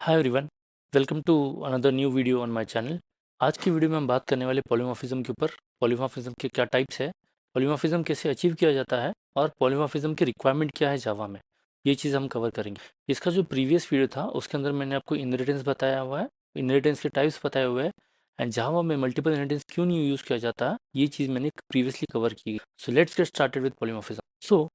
Hi everyone, welcome to another new video on my channel. आज की video में हम बात करने वाले पॉलीमॉर्फिज्म के ऊपर। पॉलीमॉर्फिज्म के क्या टाइप्स है, पॉलीमॉर्फिज्म कैसे अचीव किया जाता है और पॉलीमॉर्फिज्म की रिक्वायरमेंट क्या है जावा में, ये चीज़ हम कवर करेंगे। इसका जो प्रीवियस वीडियो था उसके अंदर मैंने आपको इनहेरिटेंस बताया हुआ है, इनहेरिटेंस के टाइप्स बताए हुए हैं एंड जावा में मल्टीपल इनहेरिटेंस क्यों नहीं यूज़ किया जाता, ये चीज़ मैंने प्रीवियसली कवर की। So let's get started with polymorphism. So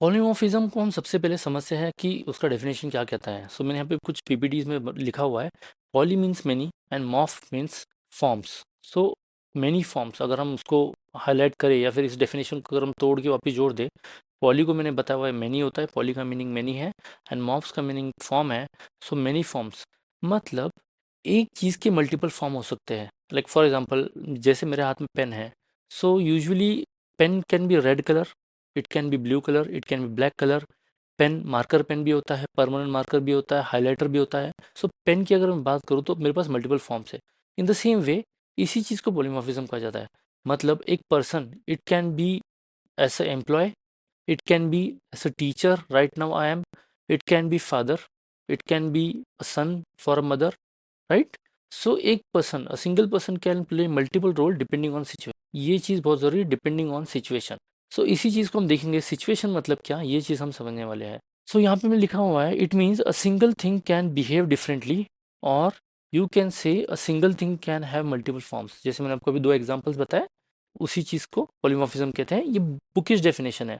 polymorphism को हम सबसे पहले समझते हैं कि उसका डेफिनेशन क्या कहता है। सो मैंने यहाँ पे कुछ पीपीटीज में लिखा हुआ है। Poly means many and morph means forms. So many forms अगर हम उसको हाईलाइट करें या फिर इस डेफिनेशन को अगर हम तोड़ के वापस जोड़ दें, पॉली को मैंने बताया हुआ है मेनी होता है, पॉली का मीनिंग मेनी है एंड मॉर्फ्स का मीनिंग फॉर्म है। सो मेनी फॉर्म्स मतलब एक चीज़ के मल्टीपल फॉर्म हो सकते हैं। लाइक फॉर एग्जाम्पल, जैसे मेरे हाथ में पेन है, so usually pen can be red colour, it can be blue colour, it can be black colour. Pen marker pen भी होता है, परमानेंट मार्कर भी होता है, हाइलाइटर भी होता है। सो पेन की अगर मैं बात करूँ तो मेरे पास मल्टीपल फॉर्म्स है। इन द सेम वे इसी चीज़ को पॉलीमॉर्फिज्म कहा जाता है। मतलब एक person, it can be as a employ, it can be as a teacher, right now I am, it can be father, it can be a son for a mother, right. So एक person, a single person can play multiple role depending on situation. ये चीज़ बहुत ज़रूरी है, depending on situation. सो इसी चीज़ को हम देखेंगे, सिचुएशन मतलब क्या, ये चीज़ हम समझने वाले हैं। सो यहाँ पे मैं लिखा हुआ है, it means a single thing can behave differently और you can say a single thing can have multiple forms. जैसे मैंने आपको अभी दो एग्जांपल्स बताए, उसी चीज़ को पॉलीमॉर्फिज्म कहते हैं। ये बुकिश डेफिनेशन है,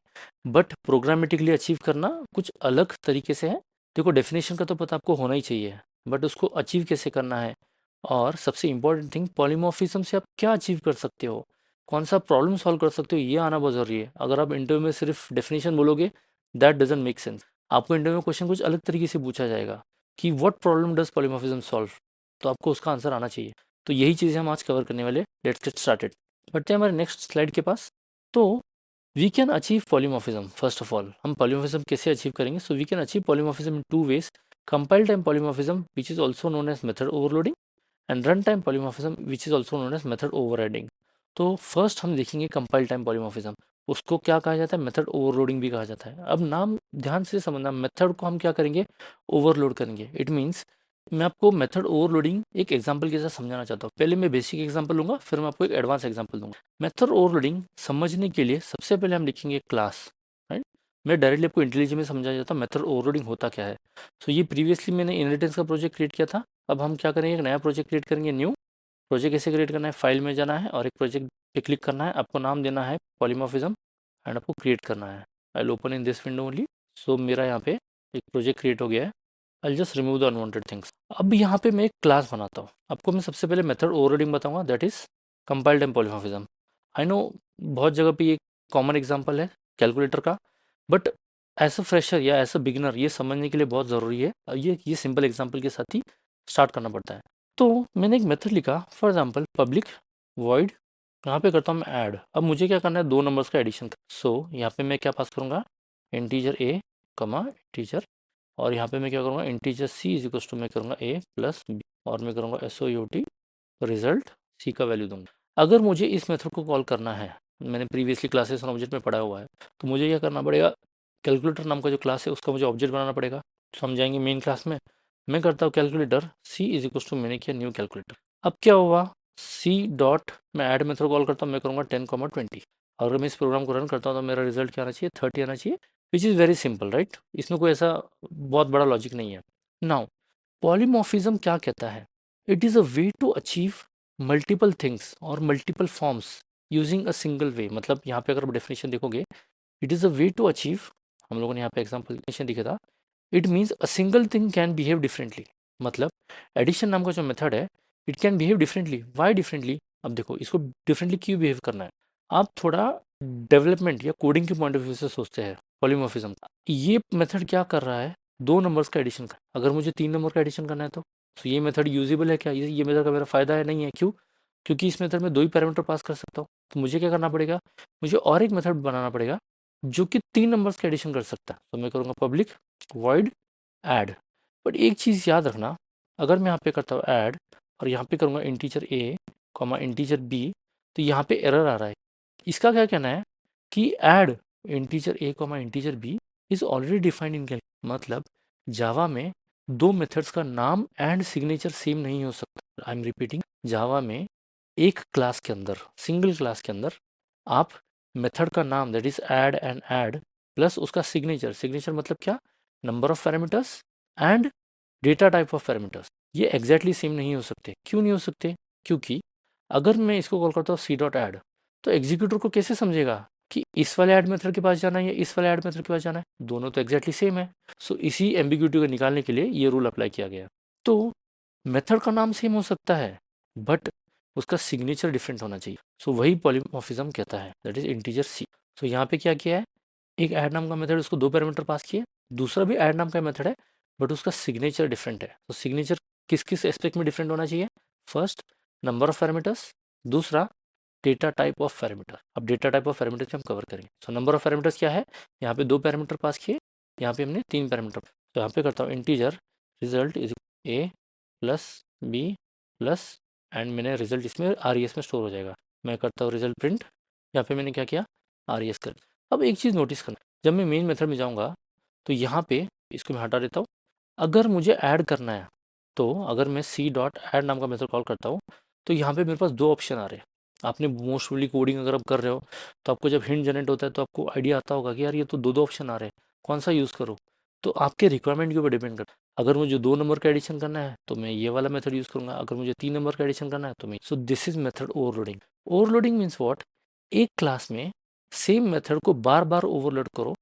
बट प्रोग्रामेटिकली अचीव करना कुछ अलग तरीके से है। देखो, डेफिनेशन का तो पता आपको होना ही चाहिए, बट उसको अचीव कैसे करना है, और सबसे इंपॉर्टेंट थिंग, पॉलीमॉर्फिज्म से आप क्या अचीव कर सकते हो, कौन सा प्रॉब्लम सॉल्व कर सकते हो, ये आना बहुत ज़रूरी है। अगर आप इंटरव्यू में सिर्फ डेफिनेशन बोलोगे, दैट डजंट मेक सेंस। आपको इंटरव्यू में क्वेश्चन कुछ अलग तरीके से पूछा जाएगा कि what problem does polymorphism solve, तो आपको उसका आंसर आना चाहिए। तो यही चीज़ें हम आज कवर करने वाले। Let's get started. बढ़ते हैं हमारे नेक्स्ट स्लाइड के पास। तो we can achieve polymorphism. First of all, हम पॉलीमॉर्फिज्म कैसे अचीव करेंगे? So we can achieve polymorphism in two ways: compile time polymorphism, which is also known as method overloading, and runtime polymorphism, which is also known as method overriding। तो first हम देखेंगे compile time polymorphism. उसको क्या कहा जाता है? Method overloading भी कहा जाता है। अब नाम ध्यान से समझना, मेथड को हम क्या करेंगे? ओवरलोड करेंगे। इट मीन्स मैं आपको मेथड ओवरलोडिंग एक एग्जांपल के साथ समझाना चाहता हूँ। पहले मैं बेसिक एग्जांपल लूंगा, फिर मैं आपको एक एडवांस एग्जांपल दूंगा। मेथड ओवरलोडिंग समझने के लिए सबसे पहले हम लिखेंगे क्लास, राइट। मैं डायरेक्टली आपको इंटेलिजेंट में समझाया जाता हूँ मेथड ओवरलोडिंग होता क्या है। सो ये प्रीवियसली मैंने इनहेरिटेंस का प्रोजेक्ट क्रिएट किया था। अब हम क्या करेंगे? एक नया प्रोजेक्ट क्रिएट करेंगे। न्यू प्रोजेक्ट कैसे क्रिएट करना है? फाइल में जाना है और एक प्रोजेक्ट पे क्लिक करना है, आपको नाम देना है पॉलीमॉर्फिज्म एंड आपको क्रिएट करना है। I will open in this window only. So मेरा यहाँ पे एक प्रोजेक्ट क्रिएट हो गया है। I just remove the unwanted things. अब यहाँ पे मैं एक क्लास बनाता हूँ। आपको मैं सबसे पहले मेथड ओवरलोडिंग बताऊंगा, that is compile time polymorphism. I know बहुत जगह पे ये कॉमन एग्जांपल है कैलकुलेटर का, बट एज अ फ्रेशर या एज अ बिगिनर ये समझने के लिए बहुत ज़रूरी है। ये सिंपल एग्जांपल के साथ ही स्टार्ट करना पड़ता है। तो मैंने एक मेथड लिखा, फॉर एग्जांपल पब्लिक वॉइड, यहाँ पे करता हूँ मैं ऐड। अब मुझे क्या करना है? दो नंबर्स का एडिशन। सो यहाँ पे मैं क्या पास करूँगा? इंटीजर ए कमा इंटीजर, और यहाँ पे मैं क्या करूँगा? Integer c is equal to मैं करूँगा ए प्लस बी, और मैं करूँगा S O U T, result c का वैल्यू दूंगा। अगर मुझे इस मेथड को कॉल करना है, मैंने प्रीवियसली क्लासेस और ऑब्जेक्ट में पढ़ा हुआ है, तो मुझे क्या करना पड़ेगा? कैलकुलेटर नाम का जो क्लास है उसका मुझे ऑब्जेक्ट बनाना पड़ेगा। समझाएंगे मेन क्लास में। मैं करता हूँ calculator c is equal to, मैंने किया न्यू कैलकुलेटर। अब क्या हुआ? सी डॉट मैं ऐड मेथड कॉल करता हूँ, मैं करूँगा 10,20। अगर मैं इस प्रोग्राम को रन करता हूँ तो मेरा रिजल्ट क्या आना चाहिए? 30 आना चाहिए, which is very simple, right. इसमें कोई ऐसा बहुत बड़ा लॉजिक नहीं है। नाउ पॉलीमॉर्फिज्म क्या कहता है? It is a way to achieve multiple things और multiple forms using a single way. मतलब यहाँ पे अगर आप डेफिनेशन देखोगे, it is a way to achieve, हम लोगों ने यहाँ पे एग्जाम्पल डेफिनेशन दिखा था, it means a single thing can behave differently. मतलब एडिशन नाम का जो मेथड है, it can behave differently. Why differently? अब देखो, इसको डिफरेंटली क्यों बिहेव करना है? आप थोड़ा डेवलपमेंट या कोडिंग के पॉइंट ऑफ व्यू से सोचते हैं। पॉलीमॉर्फिज्म ये मेथड क्या कर रहा है? दो नंबर्स का एडिशन कर। अगर मुझे तीन नंबर का एडिशन करना है तो ये मेथड यूजेबल है क्या? ये मेथड का मेरा फायदा है? नहीं है। क्यों? क्योंकि इस मेथड में दो ही पैरामीटर पास कर सकता हूँ। तो मुझे क्या करना पड़ेगा? मुझे और एक मेथड बनाना पड़ेगा जो कि तीन नंबर्स का एडिशन कर सकता है। तो मैं करूँगा पब्लिक वॉइड ऐड। बट एक चीज़ याद रखना, अगर मैं यहाँ पे करता हूँ ऐड और यहाँ पे करूँगा integer a comma integer B, तो यहाँ पे एरर आ रहा है। इसका क्या कहना है कि add integer a comma integer b is already defined in calculator. मतलब जावा में दो मेथड्स का नाम एंड सिग्नेचर सेम नहीं हो सकता। आई एम रिपीटिंग, जावा में एक क्लास के अंदर, सिंगल क्लास के अंदर आप मेथड का नाम that is add and add plus उसका सिग्नेचर, सिग्नेचर मतलब क्या, number of parameters and data type of parameters, ये एग्जैक्टली सेम नहीं हो सकते। क्यों नहीं हो सकते? क्योंकि अगर मैं इसको कॉल करता हूँ सी डॉट ऐड, तो एग्जीक्यूटर को कैसे समझेगा कि इस वाले ऐड मेथड के पास जाना है या इस वाले ऐड मेथड के पास जाना है? दोनों तो एग्जैक्टली सेम है। सो इसी एम्बिग्यूटी को निकालने के लिए ये रूल अप्लाई किया गया। तो मेथड का नाम सेम हो सकता है बट उसका सिग्नेचर डिफरेंट होना चाहिए। सो वही पॉलीमॉर्फिज्म कहता है, दैट इज इंटीजर सी। सो यहाँ पे क्या किया है, एक ऐड नाम का मेथड, उसको दो पैरामीटर पास किए, दूसरा भी ऐड नाम का मेथड है बट उसका सिग्नेचर डिफरेंट है। तो सिग्नेचर किस किस एस्पेक्ट में डिफरेंट होना चाहिए? फर्स्ट, नंबर ऑफ पैरामीटर्स, दूसरा डेटा टाइप ऑफ पैरामीटर। अब डेटा टाइप ऑफ पैरामीटर हम कवर करेंगे। सो नंबर ऑफ पैरामीटर्स क्या है, यहाँ पे दो पैरामीटर पास किए, यहाँ पे हमने तीन पैरामीटर। तो यहाँ पे करता हूँ integer result is a plus b plus, and मैंने रिजल्ट इसमें आर में स्टोर हो जाएगा। मैं करता हूँ रिजल्ट प्रिंट, यहाँ पे मैंने क्या किया, आर कर। अब एक चीज़ नोटिस करना, जब मैं मेन मेथड में जाऊँगा तो यहाँ पे इसको मैं हटा देता हूँ। अगर मुझे ऐड करना है तो अगर मैं सी डॉट ऐड नाम का मेथड कॉल करता हूँ तो यहाँ पे मेरे पास दो ऑप्शन आ रहे हैं। आपने मोस्टली कोडिंग अगर आप कर रहे हो तो आपको जब हिंट जनरेट होता है तो आपको आइडिया आता होगा कि यार ये तो दो दो ऑप्शन आ रहे हैं, कौन सा यूज़ करूँ? तो आपके रिक्वायरमेंट के ऊपर डिपेंड करता है। अगर मुझे दो नंबर का एडिशन करना है तो मैं ये वाला मेथड यूज़ करूँगा, अगर मुझे तीन नंबर का एडिशन करना है तो मैं, so this is method overloading. Overloading means what, एक क्लास में सेम मेथड को बार बार ओवरलोड करो,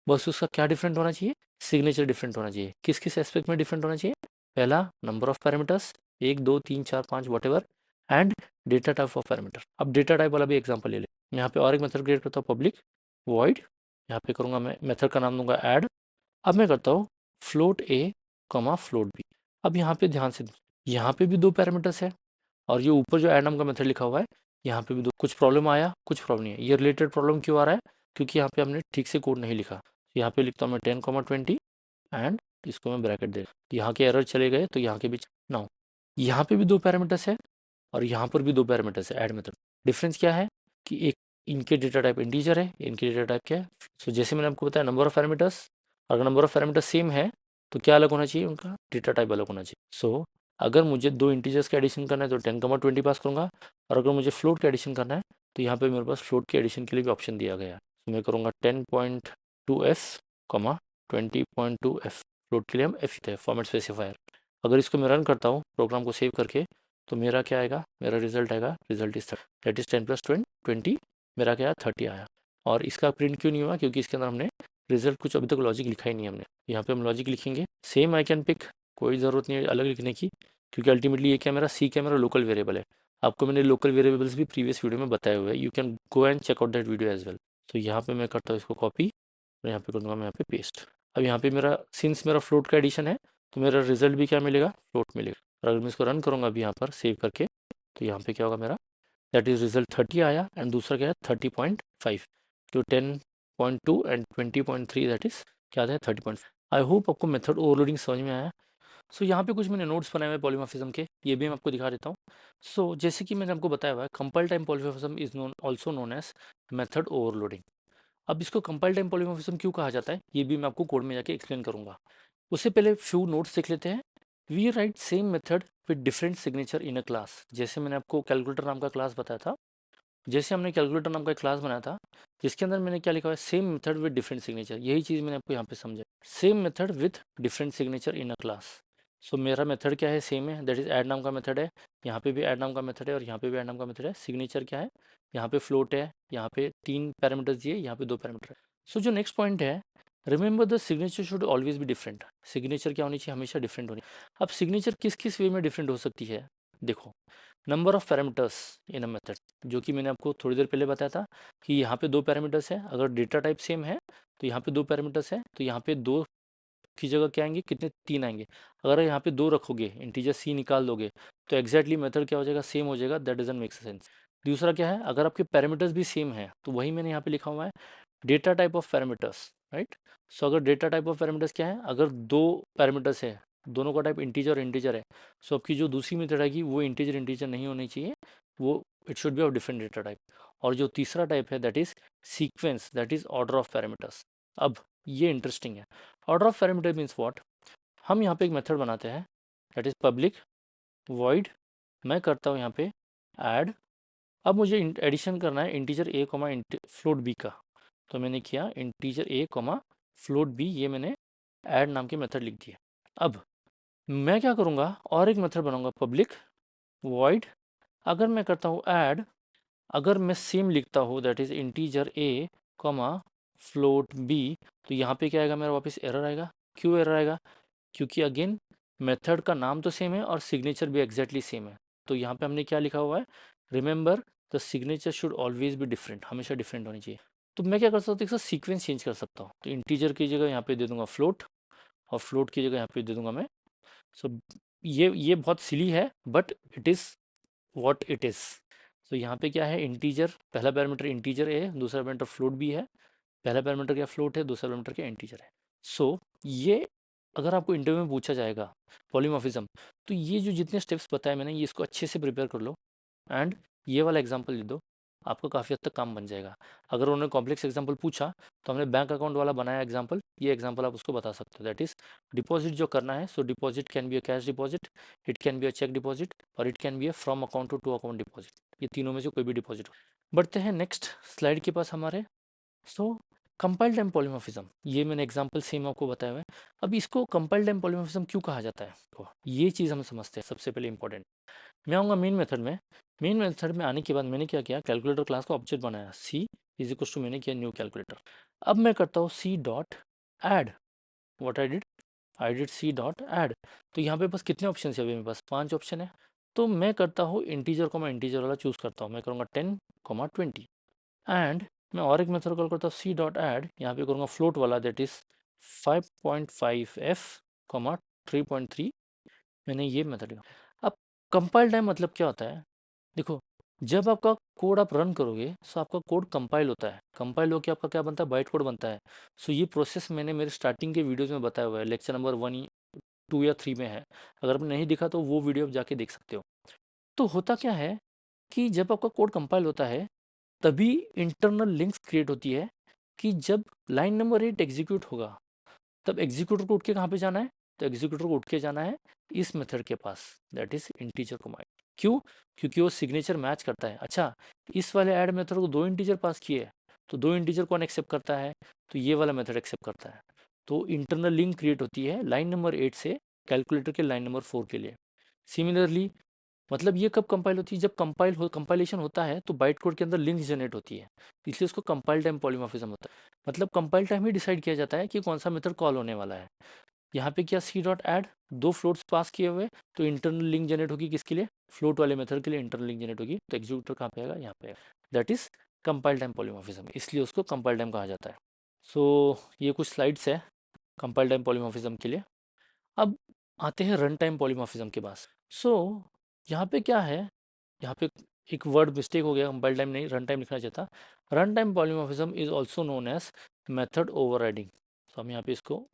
बस उसका क्या डिफरेंट होना चाहिए, सिग्नेचर डिफरेंट होना चाहिए। किस किस एस्पेक्ट में डिफरेंट होना चाहिए? पहला, नंबर ऑफ पैरामीटर्स, एक दो तीन चार पाँच what ever, and data type of parameter. अब डेटा टाइप वाला भी एग्जांपल ले ले, यहाँ पे और एक मेथड क्रिएट करता हूँ, पब्लिक वॉइड, यहाँ पे करूँगा मैं मेथड का नाम दूंगा ऐड। अब मैं करता हूँ फ्लोट ए कमा फ्लोट बी। अब यहाँ पे ध्यान से, यहाँ पे भी दो पैरामीटर्स है और ये ऊपर जो ऐड नाम का मेथड लिखा हुआ है यहाँ पे भी दो। कुछ प्रॉब्लम आया, कुछ प्रॉब्लम नहीं है। ये रिलेटेड प्रॉब्लम क्यों आ रहा है? क्योंकि यहाँ पे हमने ठीक से कोड नहीं लिखा। यहाँ पे लिखता हूँ मैं 10,20 एंड इसको मैं ब्रैकेट दे, यहाँ के एरर चले गए तो यहाँ के बीच नाउ, यहाँ पे भी दो पैरामीटर्स है और यहाँ पर भी दो पैरामीटर्स है ऐड मेथड। डिफरेंस क्या है कि एक, इनके डेटा टाइप इंटीजर है, इनके डेटा टाइप क्या है। सो जैसे मैंने आपको बताया नंबर ऑफ पैरामीटर्स, अगर नंबर ऑफ पैरामीटर्स सेम है तो क्या अलग होना चाहिए, उनका डेटा टाइप अलग होना चाहिए। सो अगर मुझे दो इंटीजर्स का एडिशन करना है तो 10,20 पास करूँगा, और अगर मुझे फ्लोट का एडिशन करना है तो यहाँ पे मेरे पास फ्लोट के एडिशन के लिए भी ऑप्शन दिया गया है। तो मैं करूँगा 10.2f कमा 20.2f, फ्लोट के लिए हम एफ है फॉर्मेट स्पेसिफायर। अगर इसको मैं रन करता हूँ प्रोग्राम को सेव करके तो मेरा क्या आएगा, मेरा रिजल्ट आएगा, रिजल्ट इज दैट इज 10 + 20, मेरा क्या आया, 30 आया। और इसका प्रिंट क्यों नहीं हुआ? क्योंकि इसके अंदर हमने रिजल्ट कुछ अभी तक लॉजिक लिखा ही नहीं हमने। यहाँ पे हम लॉजिक लिखेंगे, सेम आई कैन पिक, कोई ज़रूरत नहीं है अलग लिखने की, क्योंकि अल्टीमेटली ये क्या, मेरा सी क्या, मेरा लोकल वेरिएबल है। आपको मैंने लोकल वेरिएबल्स भी प्रीवियस वीडियो में बताए हुए हैं, you can go and check out that video as well. तो यहाँ पे मैं करता हूँ इसको कॉपी और यहाँ पे करूँगा मैं यहाँ पे पेस्ट। अब यहाँ पे मेरा, सिंस मेरा फ्लोट का एडिशन है तो मेरा रिजल्ट भी क्या मिलेगा, फ्लोट मिलेगा। और अगर मैं इसको रन करूँगा अभी यहाँ पर सेव करके तो यहाँ पे क्या होगा, मेरा दैट इज रिजल्ट 30 आया एंड दूसरा क्या है 30.5। तो 10.2 एंड 20.3 दैट इज क्या है 30. आई होप आपको मेथड ओवरलोडिंग समझ में आया। सो यहाँ पे कुछ मैंने नोट्स बनाए हुए पॉलीमॉर्फिज्म के, ये भी मैं आपको दिखा देता हूँ। सो जैसे कि मैंने आपको बताया हुआ है, compile time polymorphism is known also known as method overloading. अब इसको कंपाइल टाइम पॉलीमॉर्फिज्म क्यों कहा जाता है ये भी मैं आपको कोड में जाके एक्सप्लेन करूंगा। उससे पहले फ्यू नोट्स देख लेते हैं। We write same method with different signature in a class. जैसे मैंने आपको कैलकुलेटर नाम का क्लास बताया था, जैसे हमने कैलकुलेटर नाम का एक क्लास बनाया था जिसके अंदर मैंने क्या लिखा हुआ है, same method with different signature, यही चीज़ मैंने आपको यहाँ पे समझा, same method with different signature in a class. So मेरा मेथड क्या है, सेम है, दैट इज ऐड नाम का मेथड है, यहाँ पे भी ऐड नाम का मेथड है और यहाँ पे भी ऐड नाम का मेथड है। सिग्नेचर क्या है, यहाँ पे फ्लोट है, यहाँ पे तीन पैरामीटर्स दिए, यहाँ पे दो पैरामीटर है। सो जो नेक्स्ट पॉइंट है, remember the signature should always भी डिफरेंट। सिग्नेचर क्या होनी चाहिए, हमेशा डिफरेंट होनी। अब सिग्नेचर किस किस वे में डिफरेंट हो सकती है, देखो, number of parameters in a method, जो कि मैंने आपको थोड़ी देर पहले बताया था कि यहाँ पे दो पैरामीटर्स है, अगर डेटा टाइप सेम है तो यहाँ पे दो पैरामीटर्स है, तो यहाँ पे दो की जगह क्या आएंगे, कितने, तीन आएंगे। अगर यहाँ पे दो रखोगे, इंटीजर सी निकाल दोगे तो एग्जैक्टली मेथड क्या हो जाएगा, सेम हो जाएगा, दैट डजंट मेक सेंस। दूसरा क्या है, अगर आपके पैरामीटर्स भी सेम है तो वही मैंने यहाँ पे लिखा हुआ है, data type of parameters, right. So अगर डेटा टाइप ऑफ पैरामीटर्स क्या है, अगर दो पैरामीटर्स है, दोनों का टाइप इंटीजर और इंटीजर है, सो आपकी जो दूसरी मेथड आएगी वो इंटीजर इंटीजर नहीं होनी चाहिए, वो it should be of different data type. और जो तीसरा टाइप है that is sequence, that is order of parameters. अब ये इंटरेस्टिंग है, order of parameter means what, हम यहाँ पे एक मेथड बनाते हैं दैट इज़ पब्लिक वॉइड, मैं करता हूँ यहाँ पे ऐड। अब मुझे एडिशन करना है integer a comma float B का, तो मैंने किया integer a comma float B, ये मैंने ऐड नाम के मेथड लिख दिया। अब मैं क्या करूँगा, और एक मेथड बनाऊँगा पब्लिक वॉइड, अगर मैं करता हूँ ऐड, अगर मैं सेम लिखता हूँ that is integer a comma float b, तो यहाँ पे क्या आएगा, मेरा वापस एरर आएगा। क्यों एरर आएगा, क्योंकि अगेन मेथड का नाम तो सेम है और सिग्नेचर भी एग्जैक्टली सेम है। तो यहाँ पे हमने क्या लिखा हुआ है, remember the signature should always be different, हमेशा डिफरेंट होनी चाहिए। तो मैं क्या कर सकता हूँ, सीक्वेंस चेंज कर सकता हूँ। तो इंटीजर की जगह यहाँ पे दे दूंगा फ्लोट, और फ्लोट की जगह यहाँ पे दे दूंगा मैं। सो ये बहुत सिली है but it is what it is. So यहाँ पे क्या है, इंटीजर, पहला पैरामीटर इंटीजर है, दूसरा पैरामीटर फ्लोट भी है, पहला पैरामीटर क्या फ्लोट है, दूसरा पैरामीटर क्या इंटीजर है। सो ये अगर आपको इंटरव्यू में पूछा जाएगा पॉलीमॉर्फिज्म, तो ये जो जितने स्टेप्स बताए मैंने, ये इसको अच्छे से प्रिपेयर कर लो एंड ये वाला एग्जांपल दे दो, आपको काफ़ी हद तक काम बन जाएगा। अगर उन्होंने कॉम्प्लेक्स एग्जांपल पूछा तो हमने बैंक अकाउंट वाला बनाया एग्जांपल, ये एग्जांपल आप उसको बता सकते हो। दैट इज़ डिपॉजिट जो करना है, so deposit can be a cash deposit, it can be a cheque deposit, और it can be a from account to account deposit, ये तीनों में से कोई भी डिपॉजिट। बढ़ते हैं नेक्स्ट स्लाइड के पास हमारे। सो कंपाइल्ड टाइम पॉलीमॉर्फिज्म, ये मैंने एग्जांपल सेम आपको बताया हुआ है। अब इसको कंपाइल्ड टाइम पॉलीमॉर्फिज्म क्यों कहा जाता है, तो ये चीज़ हम समझते हैं। सबसे पहले इंपॉर्टेंट, मैं आऊँगा मेन मेथड में। मेन मेथड में आने के बाद मैंने क्या किया, कैलकुलेटर क्लास का ऑब्जेक्ट बनाया, सी इज इक्वल टू, मैंने किया न्यू कैलकुलेटर। अब मैं करता हूँ c dot add, what I did c dot add. तो यहाँ पे बस कितने ऑप्शन है, अभी मेरे पास 5 ऑप्शन है। तो मैं करता हूँ इंटीजर को, मैं इंटीजर वाला चूज़ करता हूँ, मैं करूँगा 10, 20 एंड मैं और एक मेथड कॉल करता हूँ सी डॉट ऐड, यहाँ पे करूँगा फ्लोट वाला दैट इज़ 5.5f, 3.3, मैंने ये मेथड लिखा। अब कंपाइल टाइम मतलब क्या होता है, देखो जब आपका कोड आप रन करोगे, सो आपका कोड कंपाइल होता है, कंपाइल होकर आपका क्या बनता है, बाइट कोड बनता है। सो ये प्रोसेस मैंने मेरे स्टार्टिंग के वीडियोस में बताया हुआ है, लेक्चर नंबर 1, 2 या 3 में है। अगर आपने नहीं दिखा तो वो वीडियो आप जाके देख सकते हो। तो होता क्या है कि जब आपका कोड कंपाइल होता है, तभी इंटरनल लिंक्स क्रिएट होती है कि जब लाइन नंबर 8 एग्जीक्यूट होगा, तब एग्जीक्यूटर को उठ के कहाँ पे जाना है, तो एग्जीक्यूटर को उठ के जाना है इस मेथड के पास, दैट इज इंटीजर कमांड। क्यों, क्योंकि वो सिग्नेचर मैच करता है। अच्छा, इस वाले ऐड मेथड को 2 इंटीजर पास किए, तो 2 इंटीजर कौन एक्सेप्ट करता है, तो ये वाला मेथड एक्सेप्ट करता है। तो इंटरनल लिंक क्रिएट होती है लाइन नंबर 8 से कैलकुलेटर के लाइन नंबर 4 के लिए। सिमिलरली, मतलब ये कब कंपाइल होती है, जब कंपाइलेशन होता है तो बाइट कोड के अंदर लिंक जनरेट होती है, इसलिए उसको कंपाइल टाइम पॉलीमॉर्फिज्म होता है। मतलब कंपाइल टाइम ही डिसाइड किया जाता है कि कौन सा मेथड कॉल होने वाला है। यहाँ पे क्या, सी डॉट ऐड, 2 फ्लोट्स पास किए हुए, तो इंटरनल लिंक जनरेट होगी किसके लिए, फ्लोट वाले मेथड के लिए इंटरनल लिंक जनरेट होगी, तो एग्जीक्यूटर कहाँ पे आएगा, यहाँ पे आएगा। That is compile time polymorphism, इसलिए उसको कंपाइल टाइम कहा जाता है। सो ये कुछ स्लाइड्स है कंपाइल टाइम पॉलीमॉर्फिज्म के लिए। अब आते हैं रन टाइम पॉलीमॉर्फिज्म के पास। सो यहाँ पे क्या है, यहाँ पे एक वर्ड मिस्टेक हो गया, कंपाइल टाइम नहीं रन टाइम लिखना चाहिए था। Run time polymorphism is also known as method overriding. तो हम यहाँ पे इसको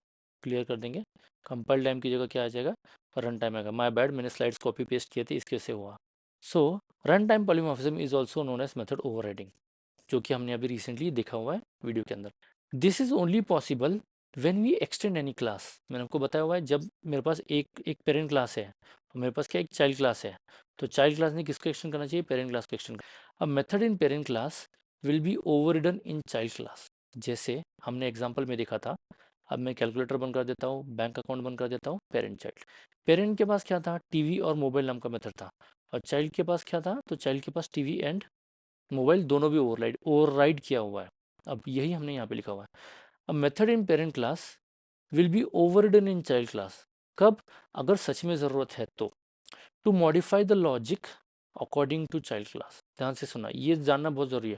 क्लियर कर देंगे, कंपाइल टाइम की जगह क्या आ जाएगा, रन टाइम आएगा। माय बैड, मैंने स्लाइड्स कॉपी पेस्ट किए थे, इसके वजह से हुआ। So run time polymorphism is also known as method overriding, जो कि हमने अभी रिसेंटली देखा हुआ है वीडियो के अंदर। This is only possible when we extend any class. मैंने आपको बताया हुआ है, जब मेरे पास एक एक पेरेंट क्लास है, और मेरे पास क्या एक चाइल्ड क्लास है, तो चाइल्ड क्लास ने किसको एक्सटेंड करना चाहिए, पेरेंट क्लास को एक्सटेंड। अब method in parent class will be overridden in child class, जैसे हमने एग्जाम्पल में देखा था। अब मैं कैलकुलेटर बंद कर देता हूँ, बैंक अकाउंट बंद कर देता हूँ, पेरेंट चाइल्ड। पेरेंट के पास क्या था, टीवी और मोबाइल नाम का मेथड था, और चाइल्ड के पास क्या था, तो चाइल्ड के पास टीवी एंड मोबाइल दोनों भी ओवरराइड किया हुआ है। अब यही हमने यहाँ पे लिखा हुआ है। अब method in parent class will be overridden in child class, कब, अगर सच में ज़रूरत है तो, to modify the logic according to child class. ध्यान से सुना, ये जानना बहुत ज़रूरी है।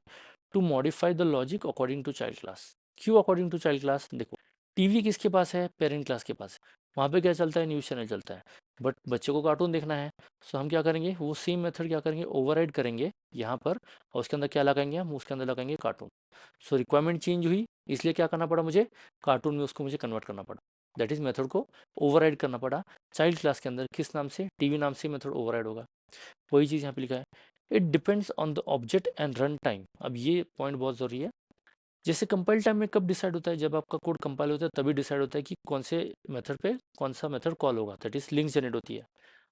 To modify the logic according to child class. क्यों अकॉर्डिंग टू चाइल्ड क्लास, देखो टीवी किसके पास है, पेरेंट क्लास के पास है, वहाँ पे क्या चलता है, न्यूज़ चैनल चलता है, बट बच्चे को कार्टून देखना है। सो हम क्या करेंगे, वो सेम मेथड क्या करेंगे, ओवरराइड करेंगे यहाँ पर, और उसके अंदर क्या लगाएंगे, हम उसके अंदर लगाएंगे कार्टून। सो रिक्वायरमेंट चेंज हुई, इसलिए क्या करना पड़ा मुझे, कार्टून में उसको मुझे कन्वर्ट करना पड़ा। दैट इज मेथड को ओवरराइड करना पड़ा चाइल्ड क्लास के अंदर, किस नाम से, टीवी नाम से मेथड ओवरराइड होगा। वही चीज़ यहाँ पे लिखा है, it depends on the object and run time. अब ये पॉइंट बहुत ज़रूरी है, जैसे कंपाइल टाइम में कब डिसाइड होता है, जब आपका कोड कंपाइल होता है तभी डिसाइड होता है कि कौन से मेथड पे कौन सा मेथड कॉल होगा, दैट इज लिंक जनरेट होती है।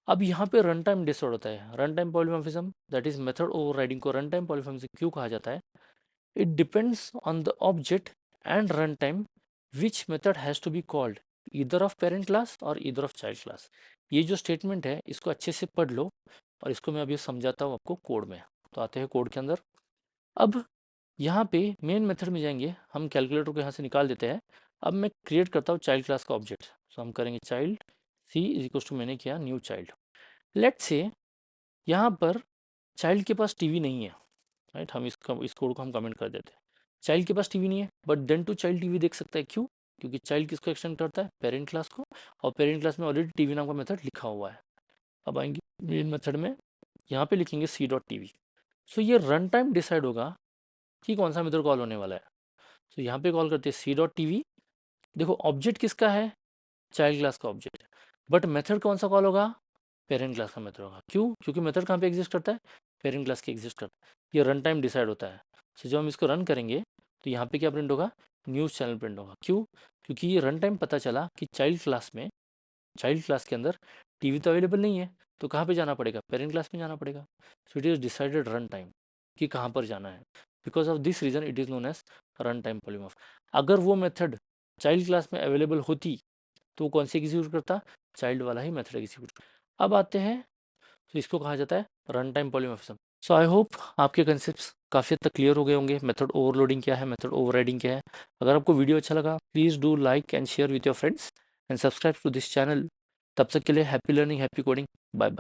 अब यहाँ पे रन टाइम डिसाइड होता है, run time polymorphism that is method overriding को रन टाइम पॉलीमॉर्फिज्म क्यों कहा जाता है? It depends on the object and run time which method has to be called either of parent class और either of child class. ये जो statement है इसको अच्छे से पढ़ लो और इसको मैं अभी समझाता हूँ आपको कोड में। तो आते हैं कोड के अंदर। अब यहाँ पे मेन मेथड में जाएंगे, हम कैलकुलेटर को यहाँ से निकाल देते हैं। अब मैं क्रिएट करता हूँ चाइल्ड क्लास का ऑब्जेक्ट। सो हम करेंगे child C is equal to, मैंने किया न्यू चाइल्ड। लेट्स से यहाँ पर चाइल्ड के पास टीवी नहीं है, राइट। हम इस कोड को हम कमेंट कर देते हैं। चाइल्ड के पास टीवी नहीं है but then to child TV देख सकता है, क्यों? क्योंकि चाइल्ड किसको एक्सटेंड करता है? पेरेंट क्लास को, और पेरेंट क्लास में ऑलरेडी टीवी नाम का मेथड लिखा हुआ है। अब आएंगे मेन मेथड में, यहाँ पे लिखेंगे सी डॉट टीवी। सो ये रन टाइम डिसाइड होगा कि कौन सा मेथड कॉल होने वाला है। सो यहाँ पे कॉल करते हैं सी डॉट टीवी। देखो ऑब्जेक्ट किसका है? चाइल्ड क्लास का ऑब्जेक्ट है, बट मेथड कौन सा कॉल होगा? पेरेंट क्लास का मेथड होगा। क्यों? क्योंकि मेथड कहाँ पे एग्जिस्ट करता है? पेरेंट क्लास के एग्जिस्ट करता है। ये रन टाइम डिसाइड होता है। सो जब हम इसको रन करेंगे तो यहाँ पे क्या प्रिंट होगा? न्यूज़ चैनल प्रिंट होगा। क्यों? क्योंकि ये रन टाइम पता चला कि चाइल्ड क्लास के अंदर टीवी तो अवेलेबल नहीं है, तो कहाँ पे जाना पड़ेगा? पेरेंट क्लास में जाना पड़ेगा। So it is decided run time कि कहाँ पर जाना है। Because of this reason it is known as run time polymorph. अगर वो मेथड चाइल्ड क्लास में अवेलेबल होती तो कौन सी एग्जीक्यूट करता? चाइल्ड वाला ही मेथड एग्जीक्यूट करता। अब आते हैं, तो इसको कहा जाता है run time polymorphism. So I hope आपके कंसेप्ट्स काफ़ी हद तक क्लियर हो गए होंगे। मेथड ओवरलोडिंग क्या है, मेथड ओवरराइडिंग क्या है। अगर आपको वीडियो अच्छा लगा please do like and share with your friends and subscribe to this channel. तब तक के लिए happy learning, happy coding, bye bye.